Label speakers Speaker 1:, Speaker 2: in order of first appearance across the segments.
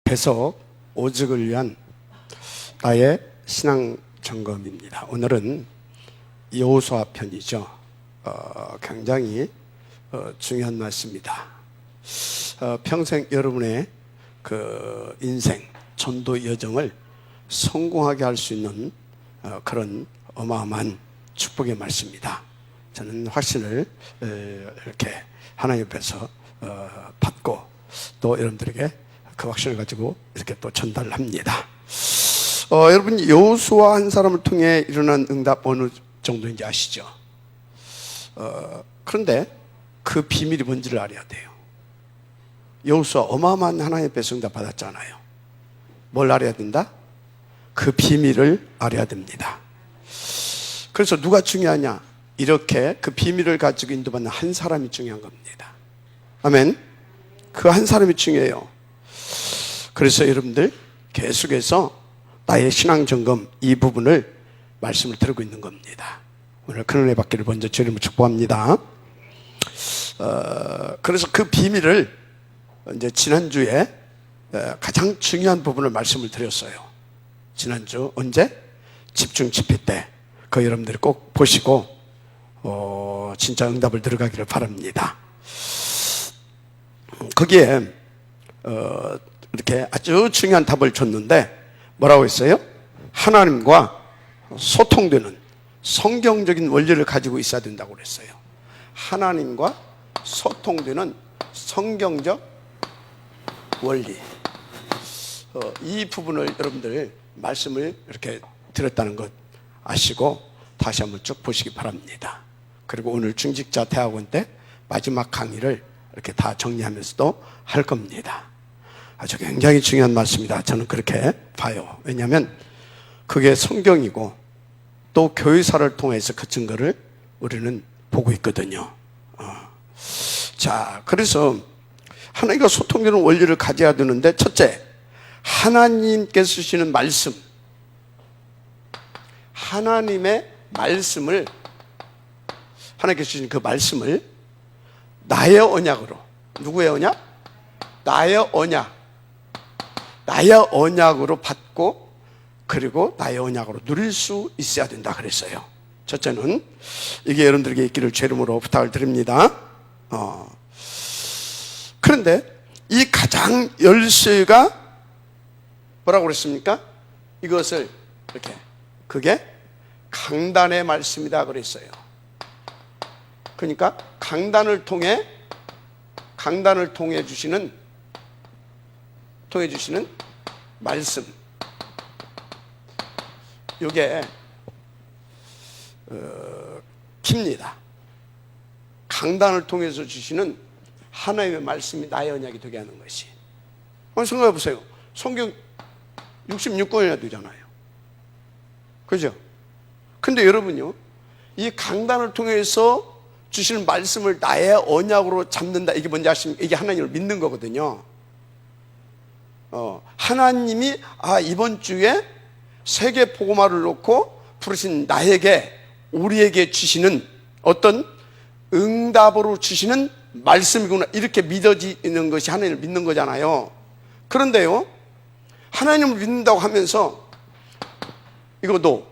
Speaker 1: 배석 오직을 위한 나의 신앙 점검입니다. 오늘은 여호수아 편이죠. 굉장히 중요한 말씀입니다. 평생 여러분의 그 인생 전도 여정을 성공하게 할 수 있는 그런 어마어마한 축복의 말씀입니다. 저는 확신을 이렇게 하나님 앞에서 받고 또 여러분들에게 그 확신을 가지고 이렇게 또 전달을 합니다. 여러분, 여호수아 한 사람을 통해 일어난 응답 어느 정도인지 아시죠? 그런데 그 비밀이 뭔지를 알아야 돼요. 여호수아 어마어마한 하나님 앞에서 응답 받았잖아요. 뭘 알아야 된다? 그 비밀을 알아야 됩니다. 그래서 누가 중요하냐? 이렇게 그 비밀을 가지고 인도받는 한 사람이 중요한 겁니다. 아멘. 그 한 사람이 중요해요. 그래서 여러분들 계속해서 나의 신앙 점검 이 부분을 말씀을 드리고 있는 겁니다. 오늘 큰 은혜 받기를 먼저 주님을 축복합니다. 그래서 그 비밀을 이제 지난주에 가장 중요한 부분을 말씀을 드렸어요. 지난주 언제? 집중 집회 때. 그 여러분들이 꼭 보시고 진짜 응답을 들어가기를 바랍니다. 거기에 이렇게 아주 중요한 답을 줬는데 뭐라고 했어요? 하나님과 소통되는 성경적인 원리를 가지고 있어야 된다고 그랬어요. 하나님과 소통되는 성경적 원리. 이 부분을 여러분들 말씀을 이렇게 드렸다는 것 아시고 다시 한번 쭉 보시기 바랍니다. 그리고 오늘 중직자 대학원 때 마지막 강의를 이렇게 다 정리하면서도 할 겁니다. 아주 굉장히 중요한 말씀이다. 저는 그렇게 봐요. 왜냐하면 그게 성경이고 또 교회사를 통해서 그 증거를 우리는 보고 있거든요. 자, 그래서 하나님과 소통되는 원리를 가져야 되는데 첫째, 하나님께서 주시는 말씀, 하나님의 말씀을, 하나님께서 주신 그 말씀을 나의 언약으로, 누구의 언약? 나의 언약, 나의 언약으로 받고 그리고 나의 언약으로 누릴 수 있어야 된다 그랬어요. 첫째는 이게 여러분들에게 있기를 주 이름으로 부탁을 드립니다. 그런데 이 가장 열쇠가 뭐라고 그랬습니까? 이것을 이렇게, 그게 강단의 말씀이다 그랬어요. 그러니까 강단을 통해 주시는 말씀, 이게 깁니다. 강단을 통해서 주시는 하나님의 말씀이 나의 언약이 되게 하는 것이. 한번 생각해 보세요. 성경 66권이나 되잖아요. 그죠? 근데 여러분요, 이 강단을 통해서 주시는 말씀을 나의 언약으로 잡는다. 이게 뭔지 아십니까? 이게 하나님을 믿는 거거든요. 하나님이 이번 주에 세계 복음화를 놓고 부르신 나에게, 우리에게 주시는 어떤 응답으로 주시는 말씀이구나, 이렇게 믿어지는 것이 하나님을 믿는 거잖아요. 그런데요, 하나님을 믿는다고 하면서 이것도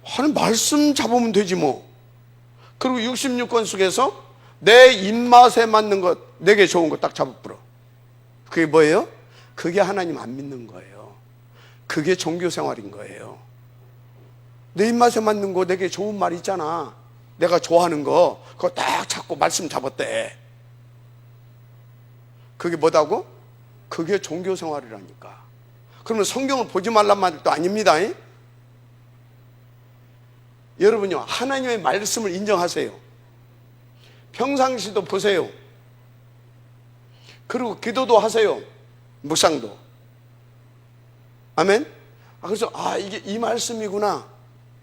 Speaker 1: 하나님 말씀 잡으면 되지 뭐. 그리고 66권 속에서 내 입맛에 맞는 것, 내게 좋은 것 딱 잡아버려. 그게 뭐예요? 그게 하나님 안 믿는 거예요. 그게 종교 생활인 거예요. 내 입맛에 맞는 거, 내게 좋은 말 있잖아, 내가 좋아하는 거, 그거 딱 잡고 말씀 잡았대. 그게 뭐다고? 그게 종교 생활이라니까. 그러면 성경을 보지 말란 말도 아닙니다. 여러분요, 하나님의 말씀을 인정하세요. 평상시도 보세요. 그리고 기도도 하세요. 묵상도. 아멘. 그래서 이게 이 말씀이구나,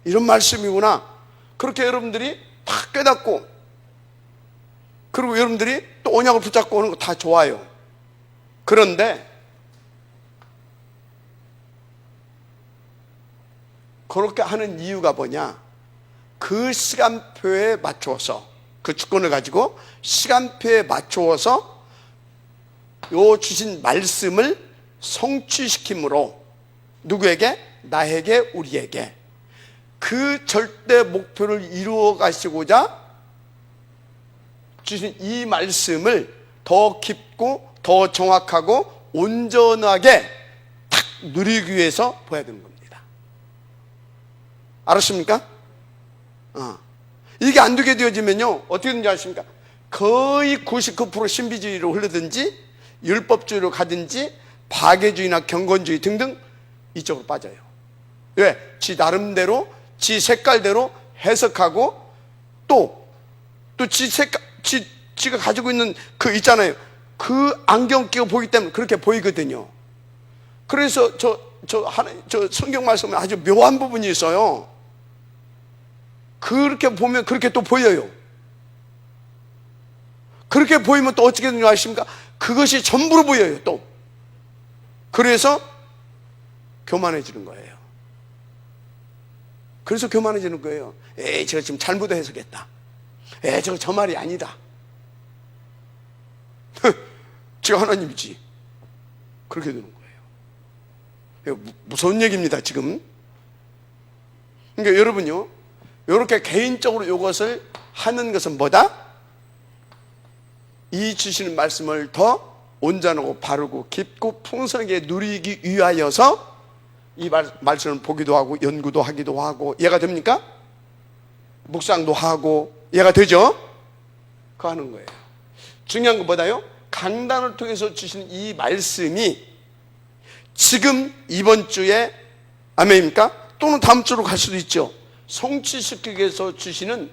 Speaker 1: 이런 말씀이구나, 그렇게 여러분들이 다 깨닫고, 그리고 여러분들이 또 언약을 붙잡고 오는 거 다 좋아요. 그런데 그렇게 하는 이유가 뭐냐? 그 시간표에 맞추어서, 그 주권을 가지고 시간표에 맞추어서 요 주신 말씀을 성취시킴으로 누구에게? 나에게, 우리에게 그 절대 목표를 이루어 가시고자 주신 이 말씀을 더 깊고 더 정확하고 온전하게 딱 누리기 위해서 보아야 되는 겁니다. 알았습니까? 이게 안 되게 되어지면요 어떻게 되는지 아십니까? 거의 99% 신비주의로 흐르든지 율법주의로 가든지 박애주의나 경건주의 등등 이쪽으로 빠져요. 왜? 지 나름대로 지 색깔대로 해석하고 또 지 색깔 지가 가지고 있는 그 있잖아요. 그 안경 끼고 보기 때문에 그렇게 보이거든요. 그래서 저 성경 말씀에 아주 묘한 부분이 있어요. 그렇게 보면 그렇게 또 보여요. 그렇게 보이면 또 어떻게 되는지 아십니까? 그것이 전부로 보여요 또. 그래서 교만해지는 거예요. 그래서 교만해지는 거예요. 에이 제가 지금 잘못 해석했다. 에이 저거 저 말이 아니다. 제가 하나님이지. 그렇게 되는 거예요. 무서운 얘기입니다 지금. 그러니까 여러분요 이렇게 개인적으로 이것을 하는 것은 뭐다? 이 주시는 말씀을 더 온전하고 바르고 깊고 풍성하게 누리기 위하여서 이 말씀을 보기도 하고 연구도 하기도 하고 이해가 됩니까? 묵상도 하고 이해가 되죠? 그거 하는 거예요. 중요한 것보다요 강단을 통해서 주시는 이 말씀이 지금 이번 주에 아멘입니까? 또는 다음 주로 갈 수도 있죠. 성취시키기 위해서 주시는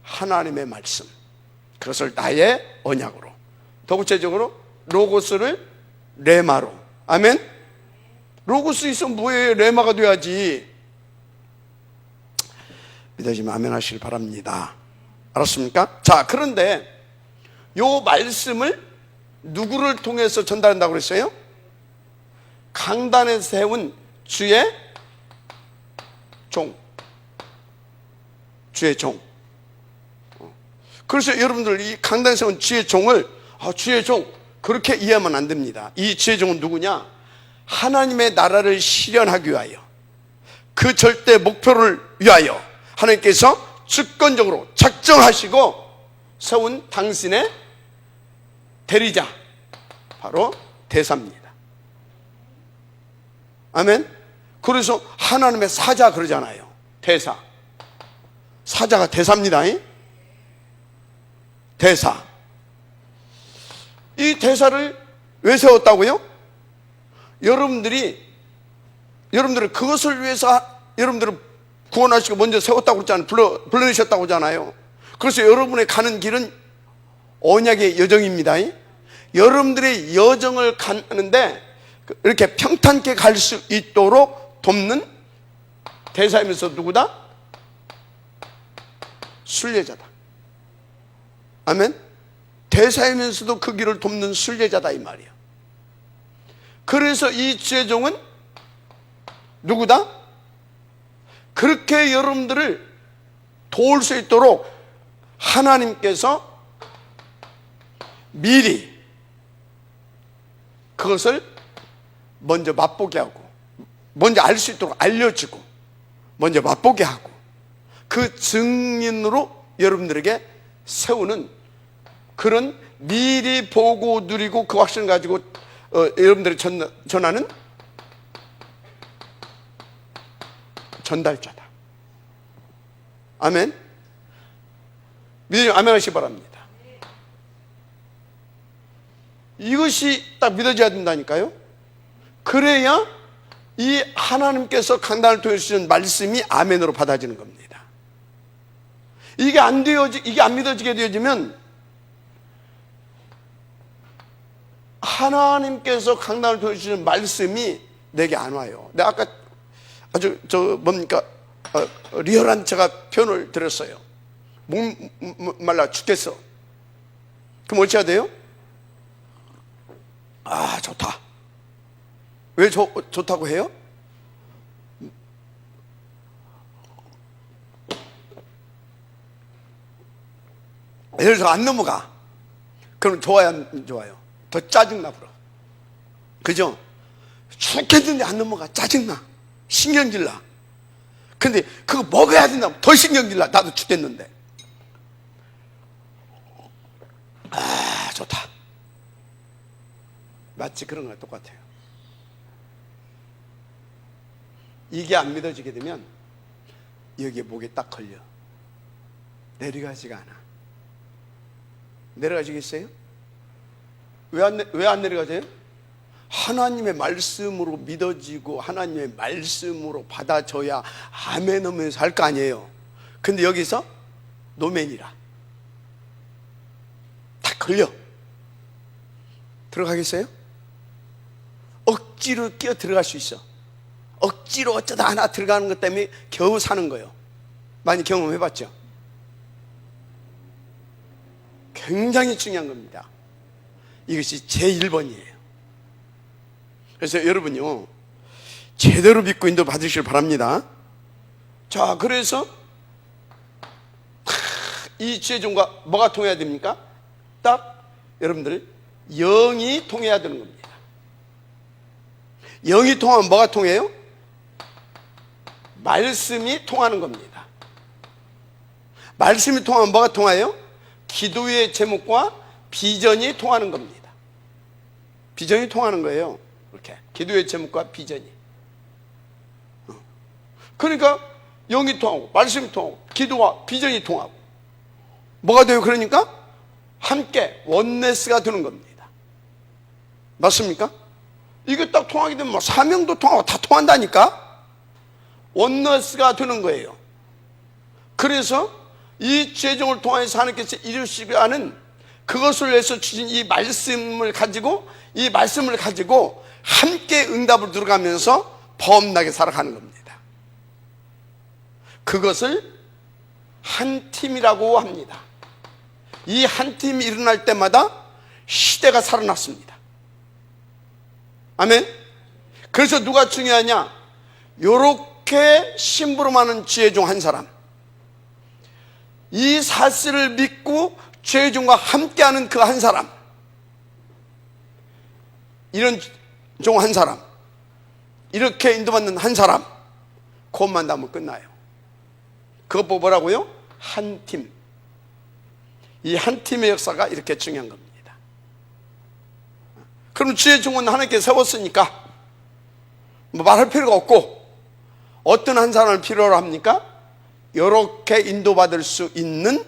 Speaker 1: 하나님의 말씀, 그것을 나의 언약으로, 더 구체적으로 로고스를 레마로. 아멘. 로고스 있으면 뭐예요? 레마가 돼야지. 믿어지면 아멘 하시길 바랍니다. 알았습니까? 자, 그런데 요 말씀을 누구를 통해서 전달한다고 그랬어요? 강단에 세운 주의 종. 주의 종. 그래서 여러분들 이 강단에 세운 주의 종을 주의 종 그렇게 이해하면 안 됩니다. 이 주의 종은 누구냐? 하나님의 나라를 실현하기 위하여 그 절대 목표를 위하여 하나님께서 주권적으로 작정하시고 세운 당신의 대리자 바로 대사입니다. 아멘. 그래서 하나님의 사자 그러잖아요. 대사. 사자가 대사입니다. 대사. 이 대사를 왜 세웠다고요? 여러분들을 그것을 위해서 여러분들을 구원하시고 먼저 세웠다고 그랬잖아요. 불러내셨다고 하잖아요. 그래서 여러분의 가는 길은 언약의 여정입니다. 여러분들의 여정을 가는데 이렇게 평탄케 갈 수 있도록 돕는 대사이면서 누구다? 순례자다. 아멘. 대사이면서도 그 길을 돕는 순례자다 이 말이야. 그래서 이 주의종은 누구다? 그렇게 여러분들을 도울 수 있도록 하나님께서 미리 그것을 먼저 맛보게 하고 먼저 알 수 있도록 알려주고 먼저 맛보게 하고 그 증인으로 여러분들에게 세우는 그런 미리 보고 누리고 그 확신을 가지고 여러분들이 전하는 전달자다. 아멘. 믿으면 아멘 하시기 바랍니다. 이것이 딱 믿어져야 된다니까요. 그래야 이 하나님께서 강단을 통해 주시는 말씀이 아멘으로 받아지는 겁니다. 이게 안 믿어지게 되어지면 하나님께서 강단을 통해 주시는 말씀이 내게 안 와요. 내가 아까 아주 리얼한 제가 표현을 드렸어요. 목말라 죽겠어. 그럼 어찌 해야 돼요? 좋다. 왜 좋다고 해요? 예를 들어서 안 넘어가. 그럼 좋아요, 안 좋아요? 더 짜증나 불어. 그죠? 죽겠는데 안 넘어가. 짜증나. 신경질나. 근데 그거 먹어야 된다면 더 신경질나. 나도 죽겠는데. 아, 좋다. 마치 그런 거랑 똑같아요. 이게 안 믿어지게 되면 여기에 목에 딱 걸려. 내려가지가 않아. 내려가지겠어요? 왜 안 내려가져요? 하나님의 말씀으로 믿어지고 하나님의 말씀으로 받아줘야 아멘 하면서 할 거 아니에요. 근데 여기서 노멘이라 다 걸려. 들어가겠어요? 억지로 끼어 들어갈 수 있어. 억지로 어쩌다 하나 들어가는 것 때문에 겨우 사는 거예요. 많이 경험해봤죠? 굉장히 중요한 겁니다. 이것이 제1번이에요. 그래서 여러분요, 제대로 믿고 인도 받으시길 바랍니다. 자, 그래서 이 지혜종과 뭐가 통해야 됩니까? 딱 여러분들 영이 통해야 되는 겁니다. 영이 통하면 뭐가 통해요? 말씀이 통하는 겁니다. 말씀이 통하면 뭐가 통해요? 기도의 제목과 비전이 통하는 겁니다. 비전이 통하는 거예요. 이렇게 기도의 제목과 비전이. 그러니까 영이 통하고 말씀이 통하고 기도와 비전이 통하고 뭐가 돼요? 그러니까 함께 원네스가 되는 겁니다. 맞습니까? 이게 딱 통하게 되면 사명도 통하고 다 통한다니까. 원네스가 되는 거예요. 그래서 이 지혜종을 통해서 하나님께서 이루시려 하는 그것을 위해서 주신 이 말씀을 가지고 함께 응답을 들어가면서 범나게 살아가는 겁니다. 그것을 한 팀이라고 합니다. 이 한 팀이 일어날 때마다 시대가 살아났습니다. 아멘. 그래서 누가 중요하냐? 요렇게 심부름하는 지혜종 한 사람, 이 사실을 믿고 지혜종과 함께하는 그 한 사람, 이런 종 한 사람, 이렇게 인도받는 한 사람, 그것만 나면 끝나요. 그것 뭐라고요? 한 팀. 이 한 팀의 역사가 이렇게 중요한 겁니다. 그럼 지혜종은 하나님께 세웠으니까 뭐 말할 필요가 없고, 어떤 한 사람을 필요로 합니까? 이렇게 인도받을 수 있는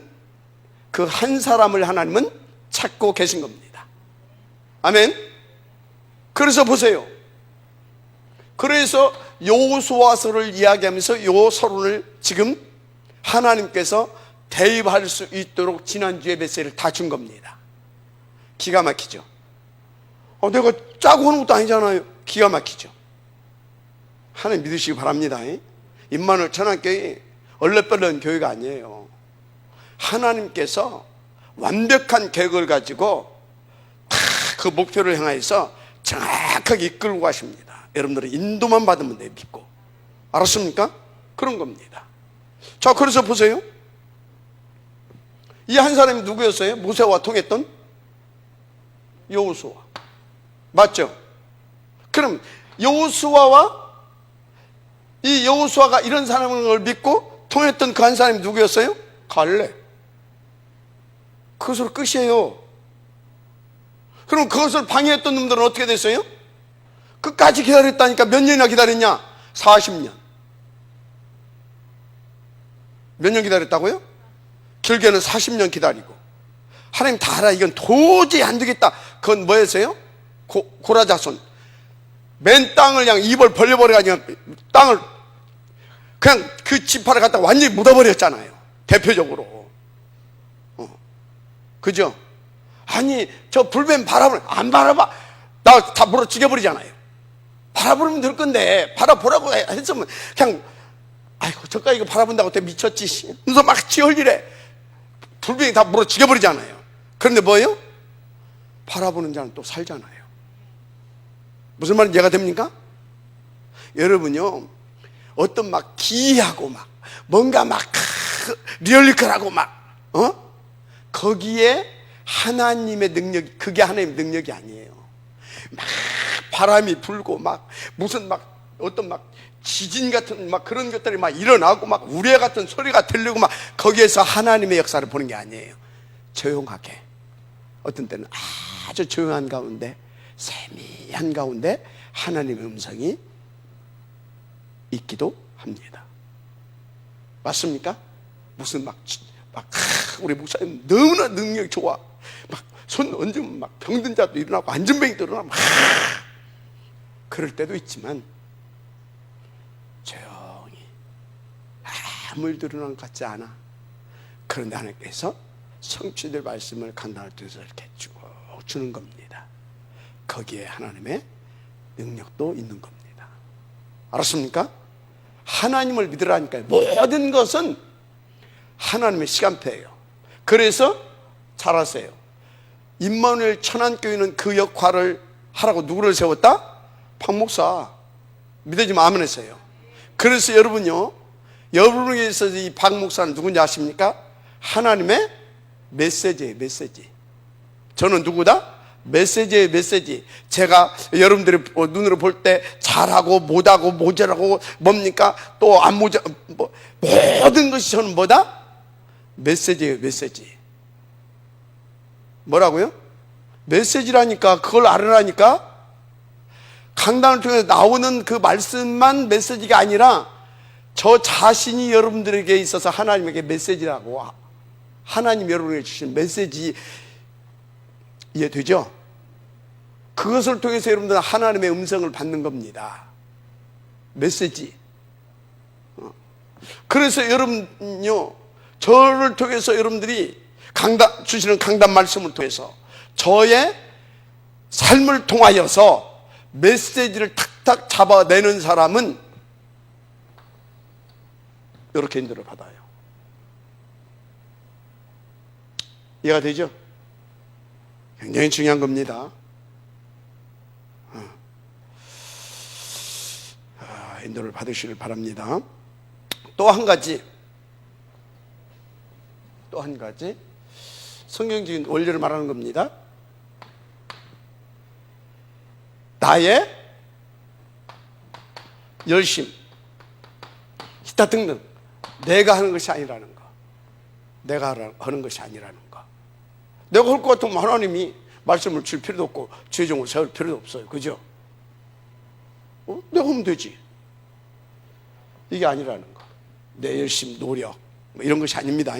Speaker 1: 그 한 사람을 하나님은 찾고 계신 겁니다. 아멘. 그래서 보세요. 그래서 여호수아서를 이야기하면서 요 서론을 지금 하나님께서 대입할 수 있도록 지난주에 메시지를 다 준 겁니다. 기가 막히죠. 내가 짜고 하는 것도 아니잖아요. 기가 막히죠. 하나님 믿으시기 바랍니다. 임마누엘 천안교회 얼레벌레한 교회가 아니에요. 하나님께서 완벽한 계획을 가지고 다 그 목표를 향해서 정확하게 이끌고 가십니다. 여러분들은 인도만 받으면 돼요. 믿고. 알았습니까? 그런 겁니다. 자, 그래서 보세요. 이 한 사람이 누구였어요? 모세와 통했던 여호수아. 맞죠? 그럼 여호수아와 이 여호수아가 이런 사람을 믿고 통했던 그 한 사람이 누구였어요? 갈렙. 그것으로 끝이에요. 그럼 그것을 방해했던 놈들은 어떻게 됐어요? 끝까지 기다렸다니까. 몇 년이나 기다렸냐? 40년. 몇 년 기다렸다고요? 길게는 40년 기다리고. 하나님 다 알아. 이건 도저히 안 되겠다. 그건 뭐였어요? 고라자손. 맨 땅을 그냥 입을 벌려버려가지고 땅을 그냥 그 지파를 갖다가 완전히 묻어버렸잖아요. 대표적으로. 그죠? 아니, 저 불뱀 바라보면 안 바라봐. 나 다 물어 죽여버리잖아요. 바라보면 될 건데, 바라보라고 했으면 그냥, 아이고, 저까 이거 바라본다고 때 미쳤지. 그래서 막 지얼리래. 불뱀이 다 물어 죽여버리잖아요. 그런데 뭐예요? 바라보는 자는 또 살잖아요. 무슨 말인지 이해가 됩니까? 여러분요, 어떤 막 기이하고 막 뭔가 막 리얼리컬하고 막 거기에 하나님의 능력이, 그게 하나님의 능력이 아니에요. 막 바람이 불고 막 무슨 막 어떤 막 지진 같은 막 그런 것들이 막 일어나고 막 우레 같은 소리가 들리고 막 거기에서 하나님의 역사를 보는 게 아니에요. 조용하게, 어떤 때는 아주 조용한 가운데, 세미한 가운데 하나님의 음성이 있기도 합니다. 맞습니까? 무슨 막 우리 목사님 너무나 능력이 좋아, 막 손 얹으면 막 병든 자도 일어나고 안전뱅이도 일어나고 막 그럴 때도 있지만, 조용히 아무 일도 일어난 것 같지 않아. 그런데 하나님께서 성취될 말씀을 간단할 때서 이렇게 쭉 주는 겁니다. 거기에 하나님의 능력도 있는 겁니다. 알았습니까? 하나님을 믿으라니까요. 모든 것은 하나님의 시간표예요. 그래서 잘 아세요. 임마누엘 천안교회는 그 역할을 하라고 누구를 세웠다? 박 목사. 믿어지면 아멘 했어요. 그래서 여러분요, 여러분에 있어서 이 박 목사는 누군지 아십니까? 하나님의 메시지예요. 메시지. 저는 누구다? 메시지예요. 메시지. 제가 여러분들이 눈으로 볼 때 잘하고 못하고 모자라고 뭡니까? 또 안 모자, 모든 것이 저는 뭐다? 메시지예요. 메시지. 뭐라고요? 메시지라니까. 그걸 알으라니까. 강단을 통해서 나오는 그 말씀만 메시지가 아니라 저 자신이 여러분들에게 있어서 하나님에게 메시지라고, 하나님 여러분에게 주신 메시지, 이해되죠? 그것을 통해서 여러분들은 하나님의 음성을 받는 겁니다. 메시지. 그래서 여러분요, 저를 통해서 여러분들이 주시는 강단 말씀을 통해서 저의 삶을 통하여서 메시지를 탁탁 잡아내는 사람은 이렇게 인도를 받아요. 이해가 되죠? 굉장히 중요한 겁니다. 인도를 받으시길 바랍니다. 또 한 가지 성경적인 원리를 말하는 겁니다. 나의 열심, 기타 등등, 내가 하는 것이 아니라는 거. 내가 하는 것이 아니라는 거. 내가 할 것 같으면 하나님이 말씀을 줄 필요도 없고 죄종을 세울 필요도 없어요. 그죠? 내가 하면 되지. 이게 아니라는 거. 내 열심, 노력, 이런 것이 아닙니다.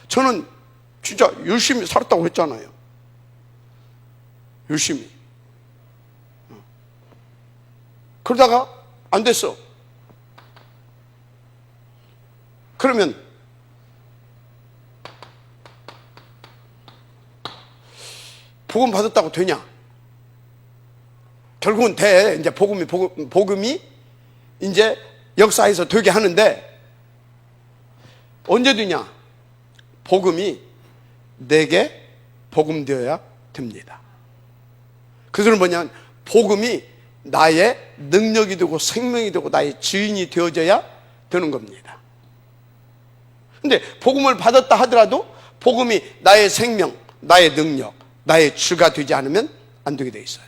Speaker 1: 저는 진짜 열심히 살았다고 했잖아요. 열심히. 그러다가 안 됐어. 그러면 복음 받았다고 되냐? 결국은 돼. 이제 복음이 이제 역사에서 되게 하는데 언제 되냐? 복음이 내게 복음되어야 됩니다. 그것은 뭐냐면 복음이 나의 능력이 되고 생명이 되고 나의 주인이 되어져야 되는 겁니다. 근데 복음을 받았다 하더라도 복음이 나의 생명, 나의 능력, 나의 주가 되지 않으면 안 되게 돼 있어요.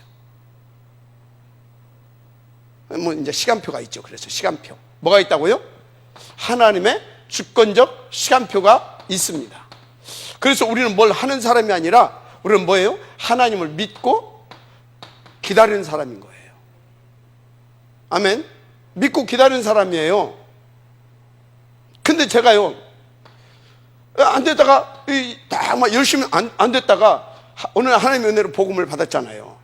Speaker 1: 뭐 이제 시간표가 있죠. 그래서 시간표. 뭐가 있다고요? 하나님의 주권적 시간표가 있습니다. 그래서 우리는 뭘 하는 사람이 아니라 우리는 뭐예요? 하나님을 믿고 기다리는 사람인 거예요. 아멘. 믿고 기다리는 사람이에요. 근데 제가요, 안 됐다가 막 열심히 안 됐다가 오늘 하나님의 은혜로 복음을 받았잖아요.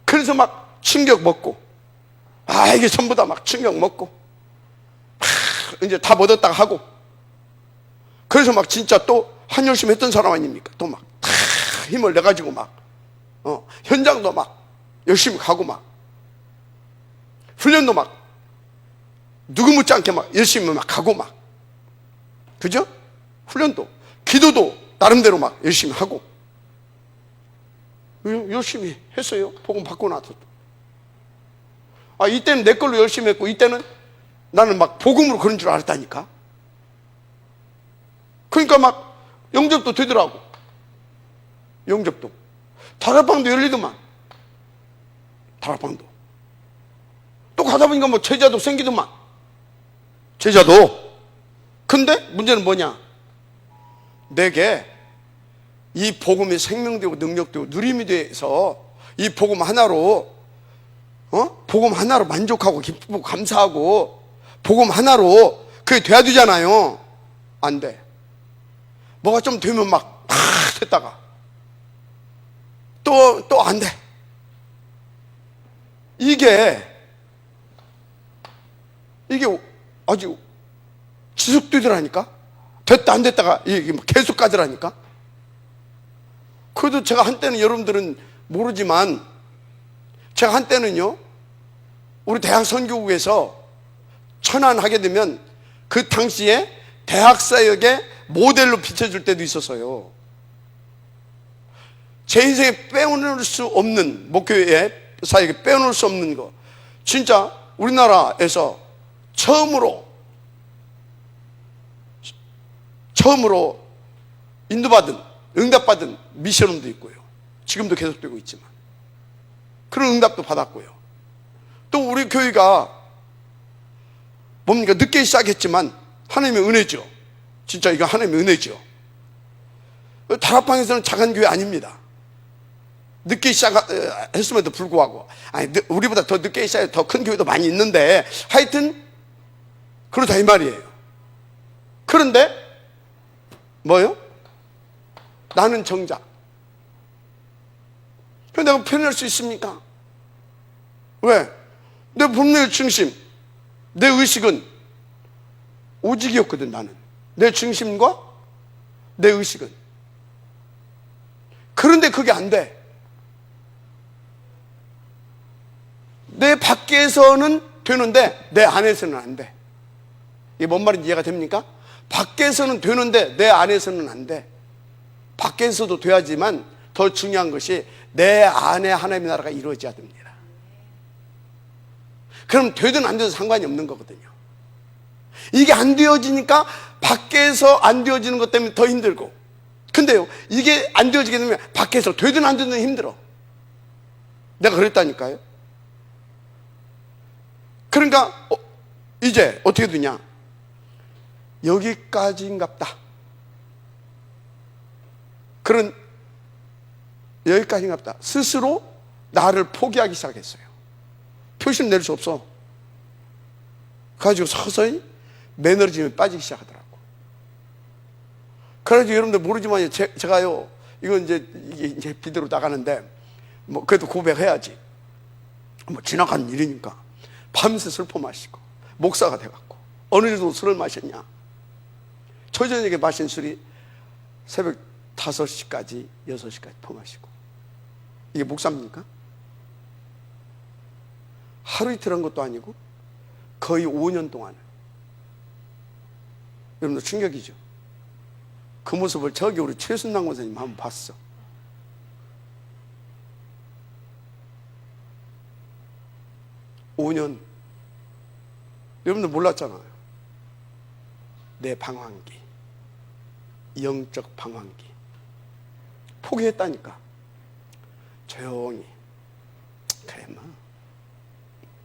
Speaker 1: 그래서 막 충격 먹고, 이게 전부 다 막 충격 먹고, 이제 다 얻었다가 하고, 그래서 막 진짜 또 한 열심히 했던 사람 아닙니까? 또 막 힘을 내가지고 막 현장도 막 열심히 가고, 막 훈련도 막 누구 묻지 않게 막 열심히 막 가고, 막 그죠? 훈련도, 기도도 나름대로 막 열심히 하고, 열심히 했어요. 복음 받고 나서도. 이때는 내 걸로 열심히 했고, 이때는 나는 막 복음으로 그런 줄 알았다니까. 그러니까 막 영접도 되더라고. 영접도. 다락방도 열리더만. 다락방도. 또 가다 보니까 뭐 제자도 생기더만. 제자도. 근데 문제는 뭐냐? 내게 이 복음이 생명되고 능력되고 누림이 돼서 이 복음 하나로 복음 하나로 만족하고 기쁘고 감사하고 복음 하나로 그게 돼야 되잖아요. 안 돼. 뭐가 좀 되면 막 됐다가 또 안 돼. 이게 아주 지속되더라니까. 됐다 안 됐다가 이게 계속 가더라니까. 그래도 제가 한때는, 여러분들은 모르지만 제가 한때는요, 우리 대학 선교국에서 천안하게 되면 그 당시에 대학사역의 모델로 비춰줄 때도 있었어요. 제 인생에 빼놓을 수 없는, 목교의 사역에 빼놓을 수 없는 거, 진짜 우리나라에서 처음으로 인도받은, 응답받은 미션홈도 있고요. 지금도 계속되고 있지만 그런 응답도 받았고요. 또 우리 교회가 뭡니까? 늦게 시작했지만 하나님의 은혜죠. 진짜 이거 하나님의 은혜죠. 다락방에서는 작은 교회 아닙니다. 늦게 시작했음에도 불구하고, 아니, 우리보다 더 늦게 시작해 더 큰 교회도 많이 있는데 하여튼 그렇다 이 말이에요. 그런데 뭐요? 나는 정작. 그런데 내가 표현할 수 있습니까? 왜? 내 분명의 중심, 내 의식은 오직이었거든. 나는 내 중심과 내 의식은. 그런데 그게 안 돼. 내 밖에서는 되는데 내 안에서는 안 돼. 이게 뭔 말인지 이해가 됩니까? 밖에서는 되는데 내 안에서는 안 돼. 밖에서도 돼야지만 더 중요한 것이 내 안에 하나님의 나라가 이루어져야 됩니다. 그럼 되든 안 되든 상관이 없는 거거든요. 이게 안 되어지니까 밖에서 안 되어지는 것 때문에 더 힘들고, 근데요, 이게 안 되어지게 되면 밖에서 되든 안 되든 힘들어. 내가 그랬다니까요. 그러니까 이제 어떻게 되냐? 여기까지인갑다. 그런 여기까지인갑다. 스스로 나를 포기하기 시작했어요. 표시를 낼 수 없어. 그래가지고 서서히 매너리즘에 빠지기 시작하더라고. 그래가지고 여러분들 모르지만 제가요, 이건 이제 비대로 나가는데, 뭐 그래도 고백해야지. 뭐 지나간 일이니까 밤새 술 퍼마시고 목사가 돼갖고 어느 정도 술을 마셨냐? 저녁에 마신 술이 새벽 5시까지 6시까지 퍼마시고. 이게 목사입니까? 하루 이틀 한 것도 아니고 거의 5년 동안. 여러분들 충격이죠. 그 모습을 저기 우리 최순남 권사님 한번 봤어. (5년) 여러분들 몰랐잖아요. 내 방황기, 영적 방황기. 포기했다니까. 조용히, 그래 뭐,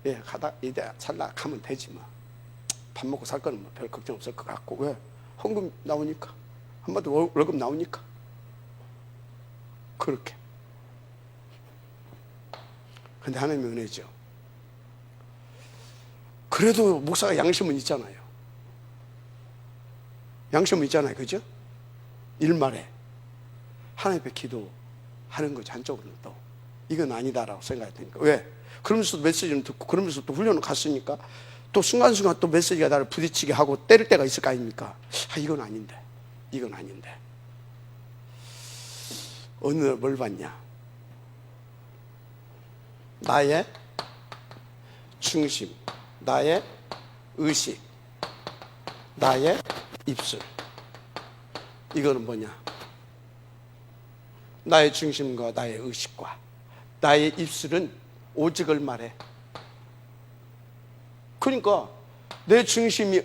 Speaker 1: 예, 가다 이제 살다 가면 되지 뭐. 밥 먹고 살 거는 뭐 별 걱정 없을 것 같고. 왜? 헌금 나오니까, 한마디로 월급 나오니까. 그렇게. 근데 하나님의 은혜죠. 그래도 목사가 양심은 있잖아요. 양심은 있잖아요. 그죠? 일말에 하나님 앞에 기도하는 거죠. 한쪽으로는 또 이건 아니다라고 생각이 되니까. 왜? 그러면서도 메시지는 듣고, 그러면서 또 훈련을 갔으니까 또 순간순간 또 메시지가 나를 부딪히게 하고 때릴 때가 있을 거 아닙니까? 이건 아닌데, 이건 아닌데. 어느 날 뭘 봤냐? 나의 중심, 나의 의식, 나의 입술. 이거는 뭐냐? 나의 중심과 나의 의식과 나의 입술은 오직을 말해. 그러니까 내 중심이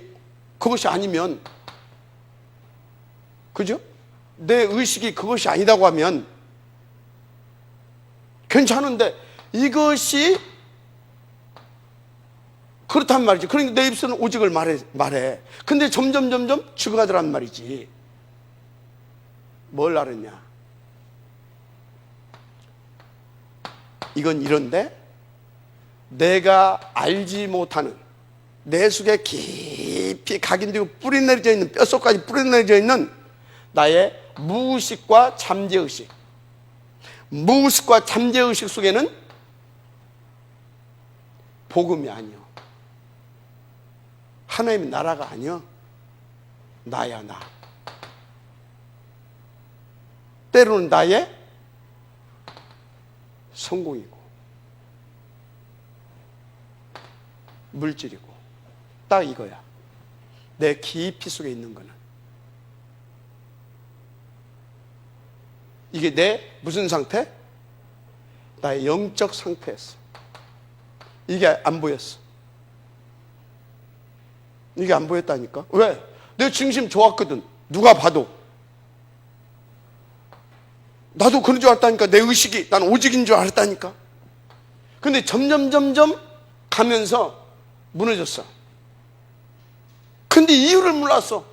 Speaker 1: 그것이 아니면, 그죠? 내 의식이 그것이 아니다고 하면 괜찮은데 이것이 그렇단 말이지. 그러니까 내 입술은 오직을 말해. 근데 점점 죽어가더란 말이지. 뭘 알았냐? 이건 이런데, 내가 알지 못하는 내 속에 깊이 각인되고 뿌리내려져 있는, 뼛속까지 뿌리내려져 있는 나의 무의식과 잠재의식, 무의식과 잠재의식 속에는 복음이 아니요, 하나님의 나라가 아니요, 나야 나. 때로는 나의 성공이고 물질이고, 딱 이거야. 내 깊이 속에 있는 거는 이게 내 무슨 상태? 나의 영적 상태였어. 이게 안 보였어. 이게 안 보였다니까. 왜? 내 중심 좋았거든. 누가 봐도. 나도 그런 줄 알았다니까. 내 의식이 난 오직인 줄 알았다니까. 근데 점점 가면서 무너졌어. 근데 이유를 몰랐어.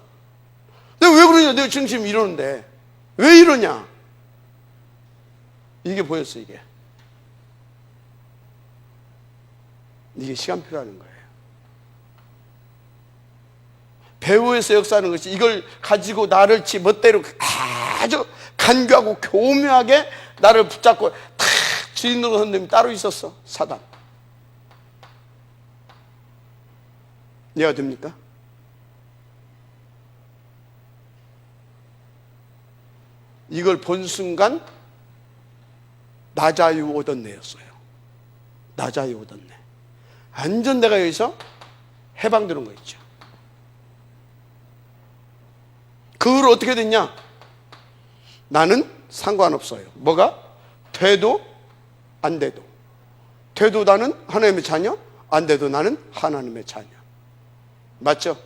Speaker 1: 내가 왜 그러냐? 내 중심이 이러는데 왜 이러냐? 이게 보였어. 이게 시간 필요하는 거예요. 배후에서 역사하는 것이, 이걸 가지고 나를 멋대로 아주 간교하고 교묘하게 나를 붙잡고 탁 주인으로 선 놈이 따로 있었어. 사단. 이해가 됩니까? 이걸 본 순간 나 자유 얻었네였어요. 나 자유 얻었네. 완전 내가 여기서 해방되는 거 있죠. 그 후로 어떻게 됐냐? 나는 상관없어요. 뭐가? 돼도 안 돼도. 돼도 나는 하나님의 자녀, 안 돼도 나는 하나님의 자녀. 맞죠?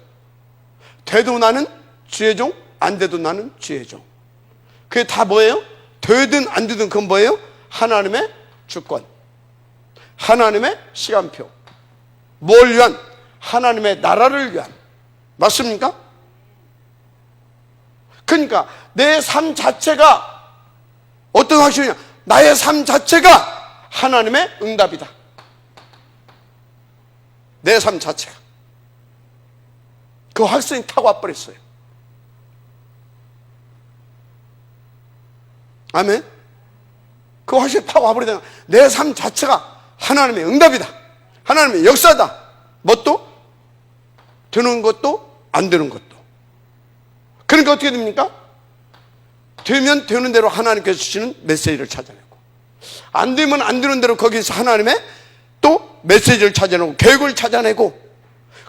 Speaker 1: 돼도 나는 주의 종, 안 돼도 나는 주의 종. 그게 다 뭐예요? 되든 안 되든 그건 뭐예요? 하나님의 주권, 하나님의 시간표. 뭘 위한? 하나님의 나라를 위한. 맞습니까? 그러니까 내 삶 자체가 어떤 확신이냐? 나의 삶 자체가 하나님의 응답이다. 내 삶 자체가. 그 확신이 타고 와버렸어요. 아멘? 그 확신이 타고 와버리다가 내 삶 자체가 하나님의 응답이다. 하나님의 역사다. 뭣도? 되는 것도 안 되는 것도. 그러니까 어떻게 됩니까? 되면 되는 대로 하나님께서 주시는 메시지를 찾아내고, 안 되면 안 되는 대로 거기서 하나님의 또 메시지를 찾아내고 계획을 찾아내고.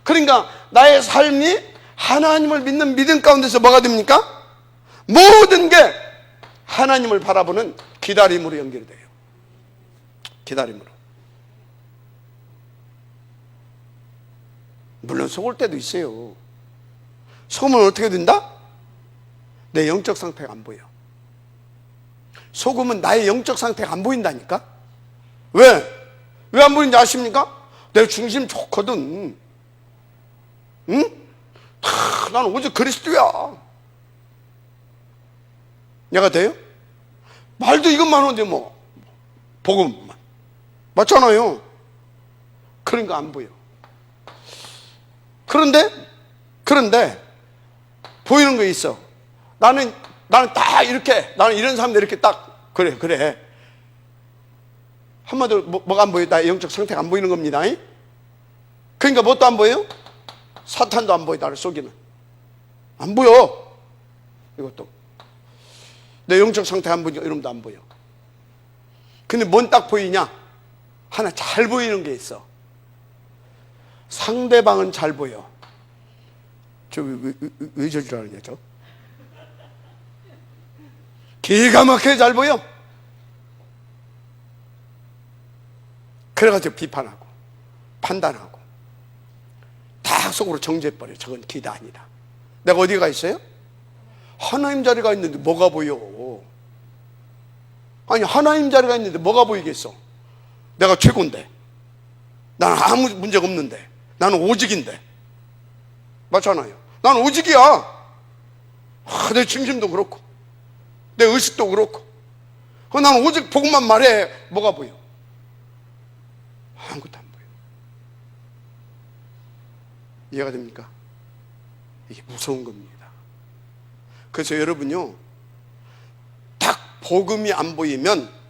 Speaker 1: 그러니까 나의 삶이 하나님을 믿는 믿음 가운데서 뭐가 됩니까? 모든 게 하나님을 바라보는 기다림으로 연결돼요. 기다림으로. 물론 속을 때도 있어요. 속으면 어떻게 된다? 내 영적 상태가 안 보여. 속으면 나의 영적 상태가 안 보인다니까? 왜? 왜 안 보이는지 아십니까? 내 중심 좋거든. 응? 나는 오직 그리스도야. 내가 돼요? 말도 이것만 하는데 뭐 복음만. 맞잖아요. 그러니까 안 보여. 그런데 보이는 거 있어. 나는 딱 이렇게, 나는 이런 사람들 이렇게 딱 그래. 한마디로 뭐가 안 보여? 나의 영적 상태가 안 보이는 겁니다. 그러니까 뭣도 안 보여요? 사탄도 안 보여. 나를 속이는 안 보여. 이것도 내 영적 상태가 안 보이니까 이놈도 안 보여. 근데 뭔 딱 보이냐? 하나 잘 보이는 게 있어. 상대방은 잘 보여. 저 왜 저지랄하냐 저? 기가 막히게 잘 보여. 그래가지고 비판하고 판단하고 다 속으로 정죄해버려. 저건 기다 아니다. 내가 어디가 있어요? 하나님 자리가 있는데 뭐가 보여? 아니 하나님 자리가 있는데 뭐가 보이겠어? 내가 최고인데, 나는 아무 문제가 없는데, 나는 오직인데. 맞잖아요. 나는 오직이야. 내 중심도 그렇고 내 의식도 그렇고. 나는 오직 복음만 말해. 뭐가 보여? 아무것도 안 보여. 이해가 됩니까? 이게 무서운 겁니다. 그래서 여러분요, 딱 복음이 안 보이면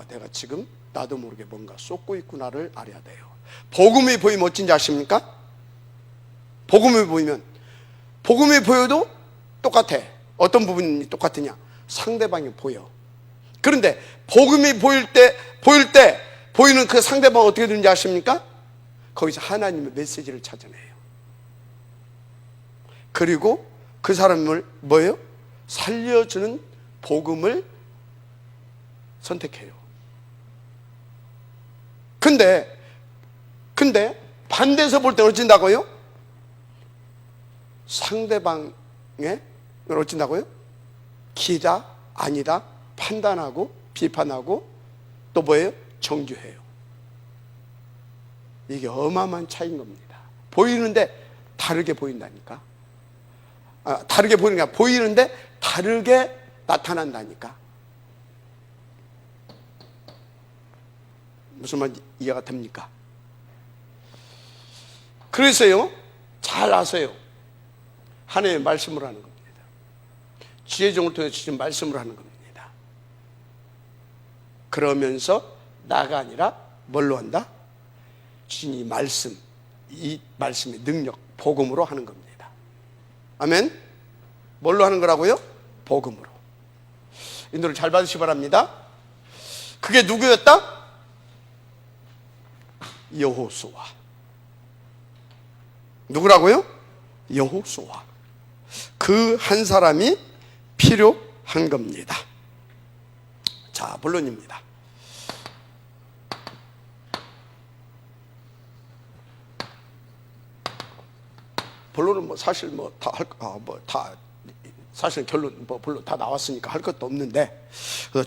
Speaker 1: 내가 지금 나도 모르게 뭔가 쏟고 있구나를 알아야 돼요. 복음이 보이면 어쩐지 아십니까? 복음이 보이면, 복음이 보여도 똑같아. 어떤 부분이 똑같으냐? 상대방이 보여. 그런데 복음이 보일 때 보이는 그 상대방은 어떻게 되는지 아십니까? 거기서 하나님의 메시지를 찾아내요. 그리고 그 사람을 뭐예요? 살려주는 복음을 선택해요. 근데 반대에서 볼 때 어쩐다고요? 상대방의 어쩐다고요? 기다 아니다 판단하고 비판하고 또 뭐예요? 정죄해요. 이게 어마어마한 차이인 겁니다. 보이는데 다르게 보인다니까. 다르게 보이는 게 아니라 보이는데 다르게 나타난다니까. 무슨 말 이해가 됩니까? 그래서요, 잘 아세요. 하나님의 말씀을 하는 겁니다. 지혜종을 통해 주신 말씀을 하는 겁니다. 그러면서 나가 아니라 뭘로 한다? 주신 이 말씀, 이 말씀의 능력, 복음으로 하는 겁니다. 아멘? 뭘로 하는 거라고요? 복음으로. 인도를 잘 받으시기 바랍니다. 그게 누구였다? 여호수아. 누구라고요? 여호수아. 그 한 사람이 필요한 겁니다. 자, 본론입니다. 본론은 사실 사실 결론 본론 다 나왔으니까 할 것도 없는데,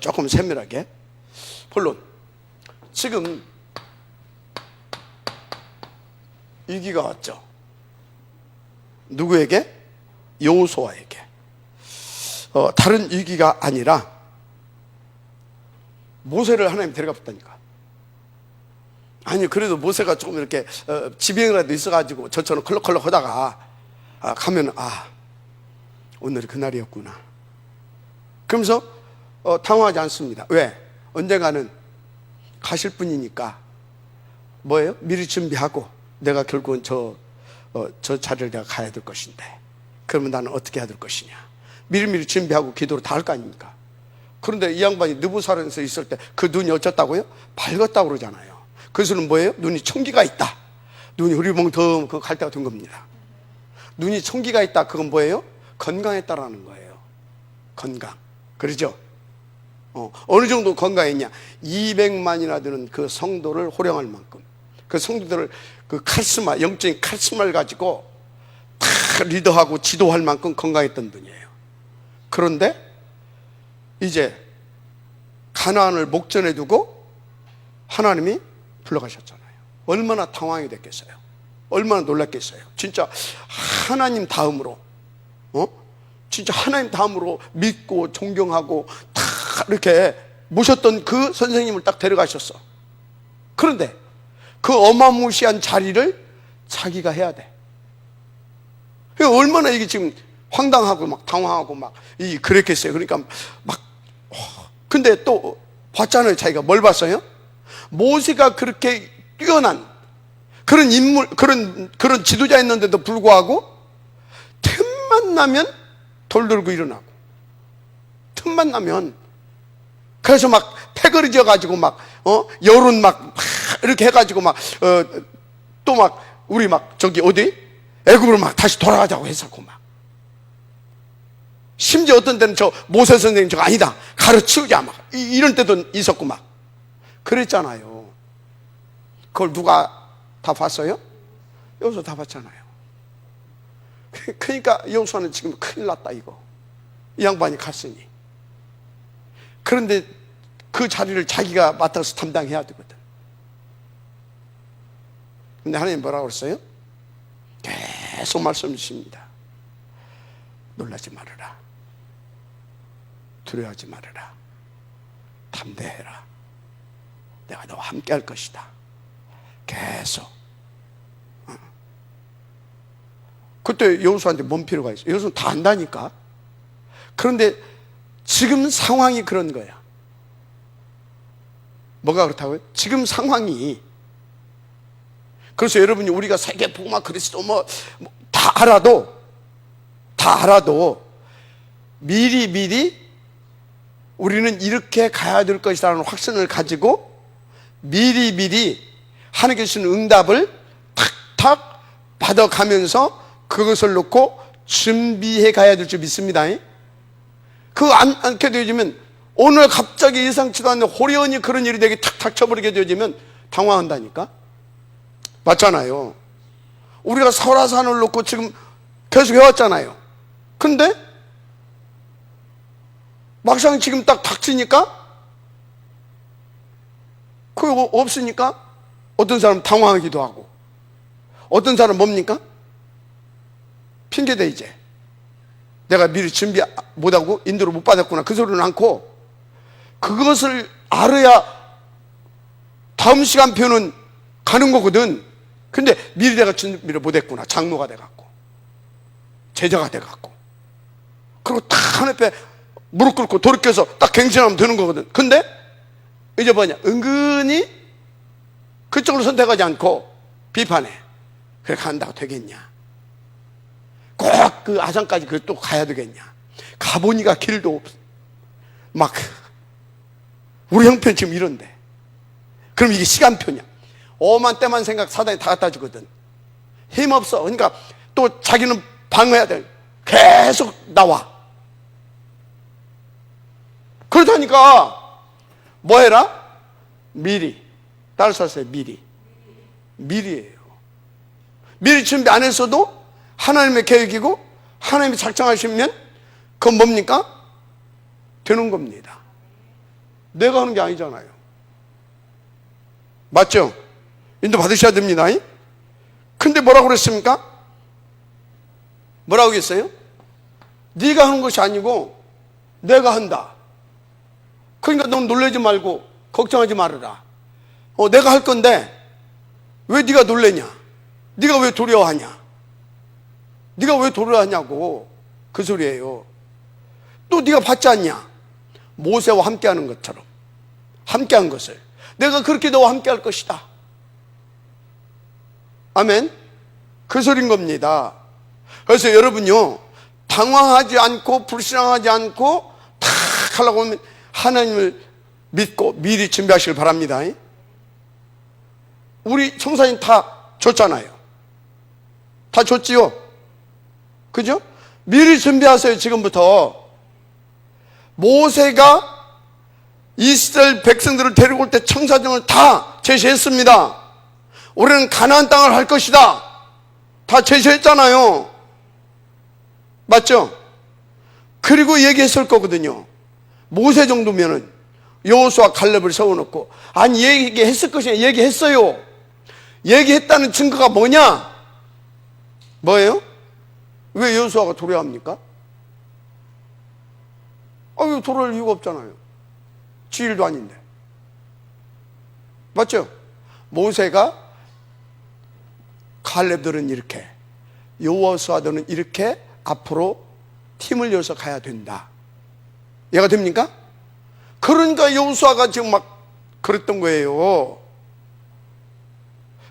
Speaker 1: 조금 세밀하게 본론. 지금 위기가 왔죠. 누구에게? 여호수아에게. 다른 위기가 아니라 모세를 하나님 데려가 봤다니까. 아니, 그래도 모세가 조금 이렇게 지병이라도 있어가지고 저처럼 컬럭컬럭 하다가 가면 오늘이 그날이었구나. 그러면서 당황하지 않습니다. 왜? 언젠가는 가실 분이니까 뭐예요? 미리 준비하고 내가 결국은 저 자리를 내가 가야 될 것인데, 그러면 나는 어떻게 해야 될 것이냐. 미리미리 준비하고 기도를 다 할 거 아닙니까? 그런데 이 양반이 느부사론에서 있을 때 그 눈이 어쩌다고요? 밝았다고 그러잖아요. 그것은 뭐예요? 눈이 총기가 있다. 눈이 흐리멍텅 갈 때가 된 겁니다. 눈이 총기가 있다. 그건 뭐예요? 건강했다라는 거예요. 건강. 그러죠? 어느 정도 건강했냐? 200만이나 되는 그 성도를 호령할 만큼, 그 성도들을 그 카리스마, 영적인 카리스마를 가지고 다 리더하고 지도할 만큼 건강했던 분이에요. 그런데 이제 가나안을 목전에 두고 하나님이 불러가셨잖아요. 얼마나 당황이 됐겠어요. 얼마나 놀랐겠어요. 진짜 하나님 다음으로 진짜 하나님 다음으로 믿고 존경하고 다 이렇게 모셨던 그 선생님을 딱 데려가셨어. 그런데 그 어마무시한 자리를 자기가 해야 돼. 얼마나 이게 지금 황당하고 막 당황하고 막 그랬겠어요. 그러니까 막 근데 또 봤잖아요. 자기가 뭘 봤어요? 모세가 그렇게 뛰어난 그런 인물, 그런 지도자였는데도 불구하고 틈만 나면 돌 들고 일어나고, 틈만 나면 그래서 막 패거리져 가지고 막 여론 막 이렇게 해가지고 막 또 막 우리 막 저기 어디 애굽으로 막 다시 돌아가자고 했었고, 막 심지어 어떤 때는 저 모세 선생님 저거 아니다 가르치우자 막 이런 때도 있었고 막 그랬잖아요. 그걸 누가 다 봤어요? 여기서 다 봤잖아요. 그러니까 여호수아는 지금 큰일 났다 이거. 이 양반이 갔으니. 그런데 그 자리를 자기가 맡아서 담당해야 되거든. 근데 하나님 뭐라고 그랬어요? 계속 말씀 주십니다. 놀라지 말아라. 두려워하지 말아라. 담대해라. 내가 너와 함께 할 것이다. 계속. 그때 여호수아한테 뭔 필요가 있어? 여호수아는 다 안다니까. 그런데 지금 상황이 그런 거야. 뭐가 그렇다고요? 지금 상황이. 그래서 여러분이 우리가 세계 복음화 그리스도 다 알아도 미리 우리는 이렇게 가야 될 것이라는 확신을 가지고 미리 하나님께 주시는 응답을 탁탁 받아가면서 그것을 놓고 준비해 가야 될 줄 믿습니다. 그거 않게 되어지면 오늘 갑자기 예상치도 않는 호련히 그런 일이 되게 탁탁 쳐버리게 되어지면 당황한다니까. 맞잖아요. 우리가 설화산을 놓고 지금 계속 해왔잖아요. 근데 막상 지금 딱 닥치니까 그거 없으니까 어떤 사람은 당황하기도 하고, 어떤 사람은 뭡니까? 핑계대. 이제 내가 미리 준비 못하고 인도를 못 받았구나, 그 소리는 않고, 그것을 알아야 다음 시간표는 가는 거거든. 근데 미리 내가 준비를 못했구나, 장로가 돼갖고 제자가 돼갖고, 그리고 딱 하늘 앞에 무릎 꿇고 돌이켜서 딱 갱신하면 되는 거거든. 근데 이제 뭐냐, 은근히 그쪽으로 선택하지 않고 비판해. 그렇게 한다고 되겠냐? 꼭 그 아산까지 또 가야 되겠냐? 가보니까 길도 없어. 막 우리 형편 지금 이런데, 그럼 이게 시간표냐? 오만 때만 생각 사단이 다 갖다 주거든. 힘없어. 그러니까 또 자기는 방어해야 돼. 계속 나와. 그러다니까 뭐 해라? 미리. 따라 썼어요. 미리예요. 미리 준비 안 했어도 하나님의 계획이고 하나님이 작정하시면 그건 뭡니까? 되는 겁니다. 내가 하는 게 아니잖아요. 맞죠? 인도 받으셔야 됩니다. 근데 뭐라고 그랬습니까? 뭐라고 했어요? 네가 하는 것이 아니고 내가 한다. 그러니까 넌 놀라지 말고 걱정하지 말아라. 내가 할 건데 왜 네가 놀래냐? 네가 왜 두려워하냐? 네가 왜 두려워하냐고, 그 소리예요. 또 네가 받지 않냐? 모세와 함께하는 것처럼 함께한 것을 내가 그렇게 너와 함께할 것이다. 아멘. 그 소린 겁니다. 그래서 여러분요, 당황하지 않고 불신앙하지 않고 탁 하려고 하면 하나님을 믿고 미리 준비하시길 바랍니다. 우리 청사님 다 줬잖아요. 다 줬지요. 그죠? 미리 준비하세요. 지금부터. 모세가 이스라엘 백성들을 데리고 올 때 청사정을 다 제시했습니다. 우리는 가나안 땅을 할 것이다. 다 제시했잖아요. 맞죠? 그리고 얘기했을 거거든요. 모세 정도면은 여호수아 갈렙을 세워놓고, 아니 얘기했을 것이냐? 얘기했어요. 얘기했다는 증거가 뭐냐? 뭐예요? 왜 여호수아가 도래합니까? 아유, 도래할 이유가 없잖아요. 지 일도 아닌데. 맞죠? 모세가 갈렙들은 이렇게, 여호수아들은 이렇게 앞으로 팀을 이어서 가야 된다. 이해가 됩니까? 그러니까 여호수아가 지금 막 그랬던 거예요.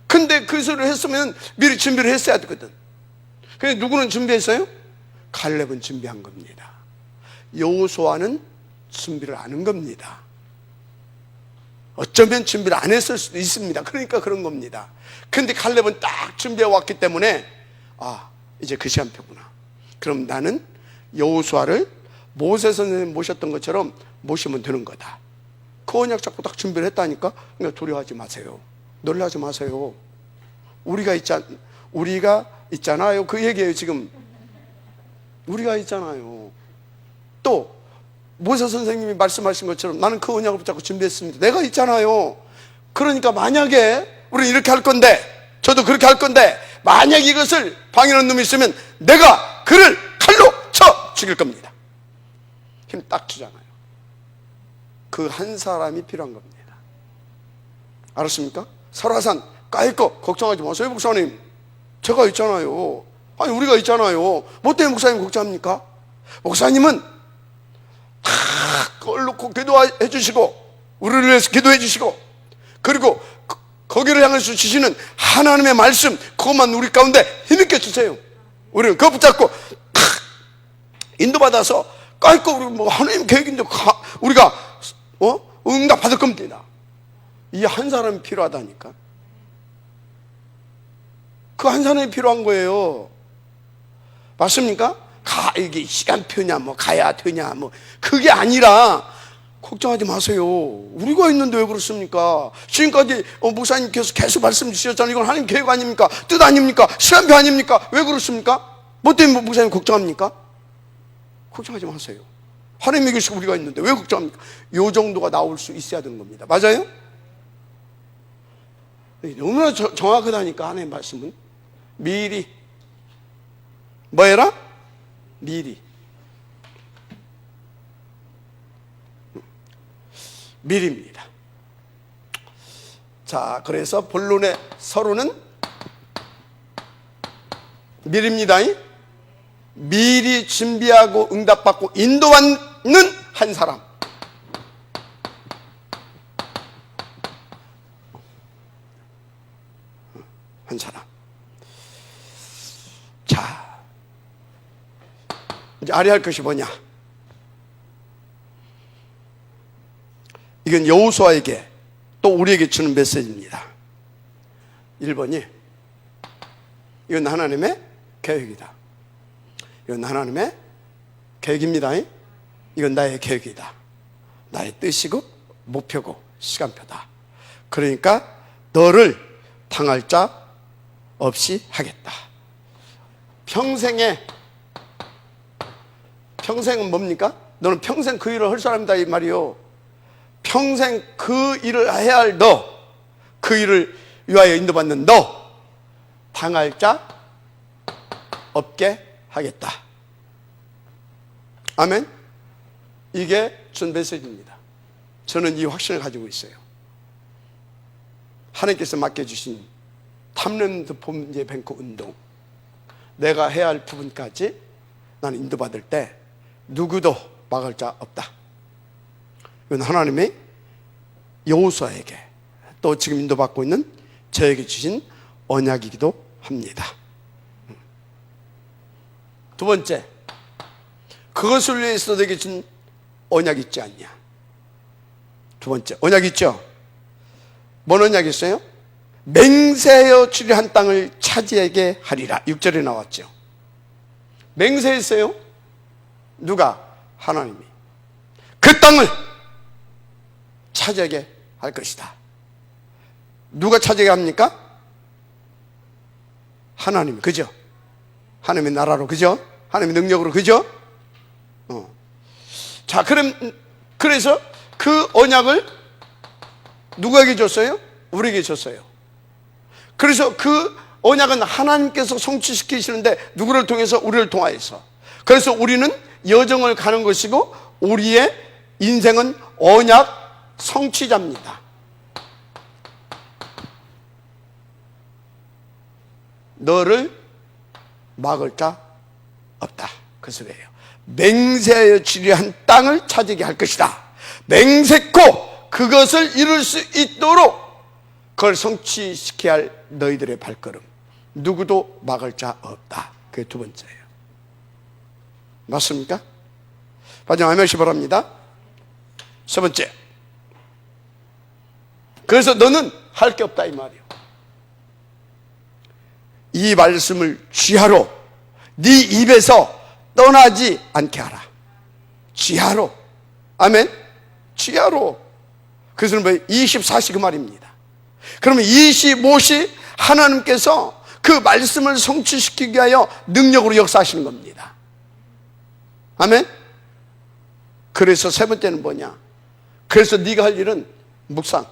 Speaker 1: 근데 그 소리를 했으면 미리 준비를 했어야 되거든. 근데 누구는 준비했어요? 갈렙은 준비한 겁니다. 여호수아는 준비를 안 한 겁니다. 어쩌면 준비를 안 했을 수도 있습니다. 그러니까 그런 겁니다. 근데 갈렙은 딱 준비해 왔기 때문에, 아, 이제 그 시간표구나. 그럼 나는 여호수아를 모세 선생님 모셨던 것처럼 모시면 되는 거다. 그 언약 잡고 딱 준비를 했다니까. 그러니까 두려워하지 마세요. 놀라지 마세요. 우리가 있잖아요. 그 얘기예요. 지금 우리가 있잖아요. 또 모세 선생님이 말씀하신 것처럼 나는 그 언약을 붙잡고 준비했습니다. 내가 있잖아요. 그러니까 만약에 우리는 이렇게 할 건데, 저도 그렇게 할 건데, 만약 이것을 방해하는 놈이 있으면 내가 그를 칼로 쳐 죽일 겁니다. 힘 딱 주잖아요. 그 한 사람이 필요한 겁니다. 알았습니까? 설화산 까짓거 걱정하지 마세요. 목사님, 제가 있잖아요. 아니 우리가 있잖아요. 뭐 때문에 목사님 걱정합니까? 목사님은 다 그걸 놓고 기도해 주시고, 우리를 위해서 기도해 주시고, 그리고 거기를 향해서 주시는 하나님의 말씀, 그것만 우리 가운데 힘있게 주세요. 우리는 그거 붙잡고 인도받아서 까짓거 우리 뭐 하나님 계획인데 우리가 응답 받을 겁니다. 이 한 사람이 필요하다니까. 그 한 사람이 필요한 거예요. 맞습니까? 이게 시간표냐, 뭐 가야 되냐, 뭐 그게 아니라 걱정하지 마세요. 우리가 있는데 왜 그렇습니까? 지금까지 목사님께서 계속 말씀 주셨잖아요. 이건 하나님 계획 아닙니까? 뜻 아닙니까? 시간표 아닙니까? 왜 그렇습니까? 뭐 때문에 목사님 걱정합니까? 걱정하지 마세요. 하나님이 계시고 우리가 있는데 왜 걱정합니까? 요 정도가 나올 수 있어야 되는 겁니다. 맞아요? 너무나 정확하다니까. 하나님의 말씀은 미리 뭐 해라? 미리 미리입니다. 자, 그래서 본론의 서론은 미리입니다. 미리 준비하고 응답받고 인도받는 한 사람. 한 사람. 자, 이제 알아야 할 것이 뭐냐? 이건 여호수아에게 또 우리에게 주는 메시지입니다. 1번이 이건 하나님의 계획이다. 이건 하나님의 계획입니다. 이건 나의 계획이다. 나의 뜻이고 목표고 시간표다. 그러니까 너를 당할 자 없이 하겠다. 평생은 뭡니까? 너는 평생 그 일을 할 사람이다 이 말이요. 평생 그 일을 해야 할 너, 그 일을 위하여 인도받는 너, 당할 자 없게 하겠다. 아멘. 이게 준 메시지입니다. 저는 이 확신을 가지고 있어요. 하나님께서 맡겨주신 탐렘드 범죄 뱅크 운동, 내가 해야 할 부분까지 나는 인도받을 때 누구도 막을 자 없다. 이건 하나님의 여호수아에게 또 지금 인도받고 있는 저에게 주신 언약이기도 합니다. 두 번째, 그것을 위해서 내게 준 언약 있지 않냐? 두 번째, 언약 있죠? 뭔 언약이 있어요? 맹세하여 주려 한 땅을 차지하게 하리라. 6절에 나왔죠. 맹세했어요. 누가? 하나님이. 그 땅을 차지하게 할 것이다. 누가 차지하게 합니까? 하나님, 그죠? 하나님의 나라로, 그죠? 하나님의 능력으로, 그죠? 자, 그래서 그 언약을 누구에게 줬어요? 우리에게 줬어요. 그래서 그 언약은 하나님께서 성취시키시는데 누구를 통해서? 우리를 통하여서. 그래서 우리는 여정을 가는 것이고 우리의 인생은 언약 성취자입니다. 너를 막을 자 없다. 그 소리예요. 맹세하여 주려 한 땅을 차지하게 할 것이다. 맹세코 그것을 이룰 수 있도록 그걸 성취시켜야 할 너희들의 발걸음, 누구도 막을 자 없다. 그게 두 번째예요. 맞습니까? 마지막 아멘시 바랍니다. 세 번째, 그래서 너는 할 게 없다 이 말이에요. 이 말씀을 쥐하로 네 입에서 떠나지 않게 하라. 쥐하로. 아멘. 쥐하로. 그것은 뭐 24시 그 말입니다. 그러면 25시 하나님께서 그 말씀을 성취시키기 위하여 능력으로 역사하시는 겁니다. 아멘. 그래서 세 번째는 뭐냐? 그래서 네가 할 일은 묵상.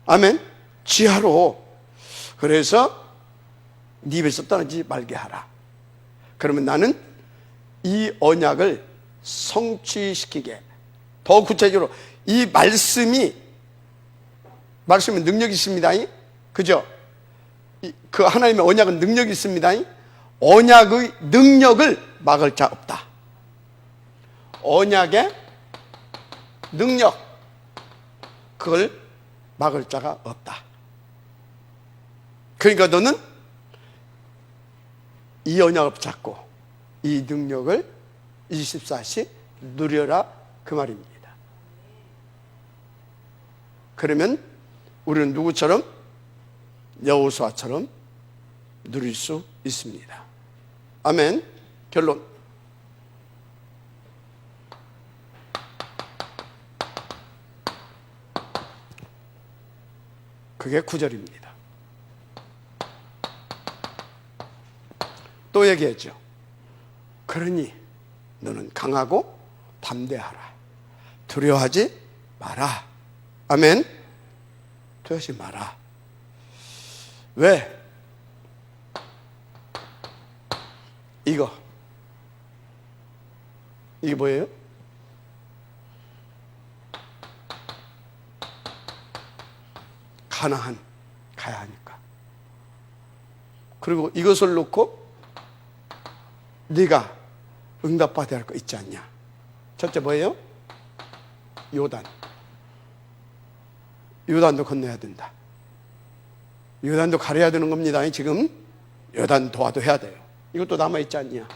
Speaker 1: 아멘. 지하로. 그래서 네 입에서 떠나지 말게 하라. 그러면 나는 이 언약을 성취시키게. 더 구체적으로 이 말씀이 능력이 있습니다. 그죠? 그 하나님의 언약은 능력이 있습니다. 언약의 능력을 막을 자 없다. 언약의 능력, 그걸 막을 자가 없다. 그러니까 너는 이 언약을 잡고 이 능력을 24시 누려라, 그 말입니다. 그러면 우리는 누구처럼? 여호수아처럼 누릴 수 있습니다. 아멘. 결론. 그게 9절입니다. 또 얘기했죠. 그러니 너는 강하고 담대하라. 두려워하지 마라. 아멘. 두려워하지 마라. 왜? 이게 뭐예요? 가나안 가야 하니까. 그리고 이것을 놓고 네가 응답받아야 할 거 있지 않냐? 첫째 뭐예요? 요단. 요단도 건너야 된다. 요단도 가려야 되는 겁니다. 지금 요단 도와도 해야 돼요. 이것도 남아있지 않냐?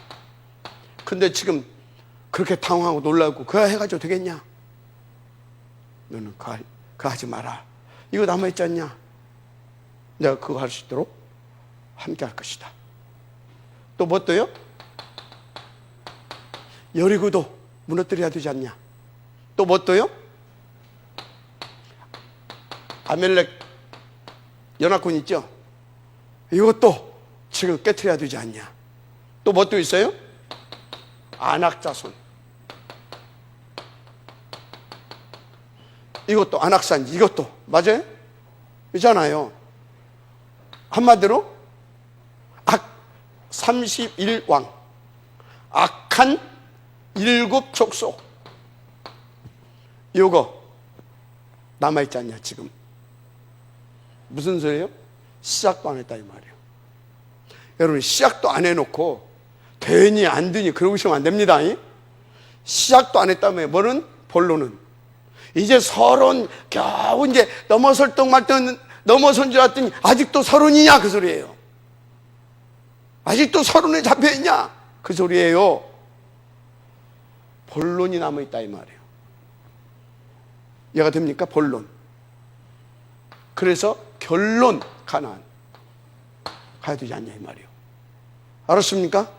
Speaker 1: 근데 지금 그렇게 당황하고 놀라고 그거 해가지고 되겠냐? 너는 그거 하지 마라. 이거 남아있지 않냐? 내가 그거 할 수 있도록 함께 할 것이다. 또 뭐 또요? 여리고도 무너뜨려야 되지 않냐? 또 뭐 또요? 아멜렉 연합군 있죠? 이것도 지금 깨트려야 되지 않냐? 또 뭐 또 있어요? 안악자손. 이것도 안악산지. 이것도 맞아요? 있잖아요. 한마디로 31왕, 악한 7족속. 이거 남아있지 않냐 지금? 무슨 소리예요? 시작도 안 했다 이 말이에요. 여러분, 시작도 안 해놓고 되니 안 되니 그러고 있으면 안 됩니다. 시작도 안 했다며. 뭐는? 본론은 이제 서론 겨우 이제 넘어설 듯 말 듯 넘어선 줄 알았더니 아직도 서론이냐 그 소리예요. 아직도 서론에 잡혀있냐 그 소리예요. 본론이 남아있다 이 말이에요. 이해가 됩니까? 본론. 그래서 결론, 가나안 가야 되지 않냐 이 말이에요. 알았습니까?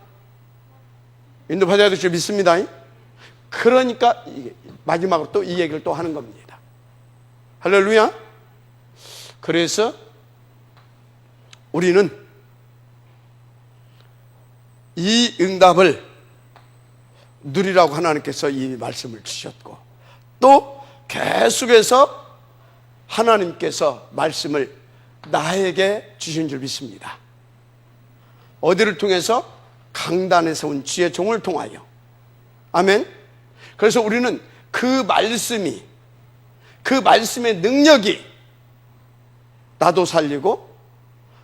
Speaker 1: 인도받아야 될 줄 믿습니다. 그러니까 마지막으로 또 이 얘기를 또 하는 겁니다. 할렐루야. 그래서 우리는 이 응답을 누리라고 하나님께서 이 말씀을 주셨고, 또 계속해서 하나님께서 말씀을 나에게 주신 줄 믿습니다. 어디를 통해서? 강단에서 온 주의 종을 통하여. 아멘. 그래서 우리는 그 말씀이, 그 말씀의 능력이 나도 살리고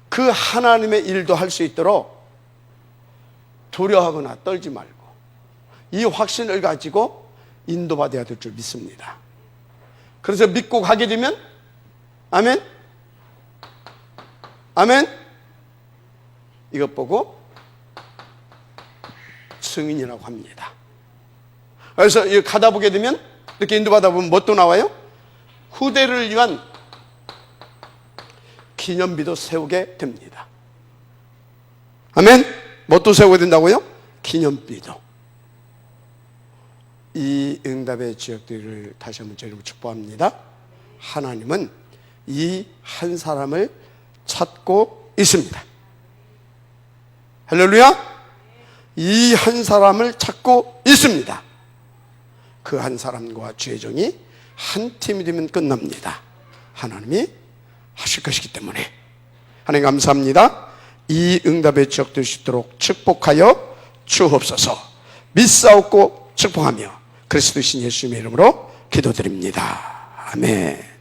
Speaker 1: 그 하나님의 일도 할 수 있도록 두려워하거나 떨지 말고 이 확신을 가지고 인도받아야 될 줄 믿습니다. 그래서 믿고 가게 되면, 아멘, 아멘, 이것 보고 승인이라고 합니다. 그래서 가다 보게 되면, 이렇게 인도받아 보면 뭐 또 나와요? 후대를 위한 기념비도 세우게 됩니다. 아멘. 뭐 또 세우게 된다고요? 기념비도. 이 응답의 지역들을 다시 한번 저희로 축복합니다. 하나님은 이 한 사람을 찾고 있습니다. 할렐루야. 이 한 사람을 찾고 있습니다. 그 한 사람과 주의 종이 한 팀이 되면 끝납니다. 하나님이 하실 것이기 때문에. 하나님 감사합니다. 이 응답의 지역 될 수 있도록 축복하여 주옵소서. 믿사옵고 축복하며 그리스도신 예수님의 이름으로 기도드립니다. 아멘.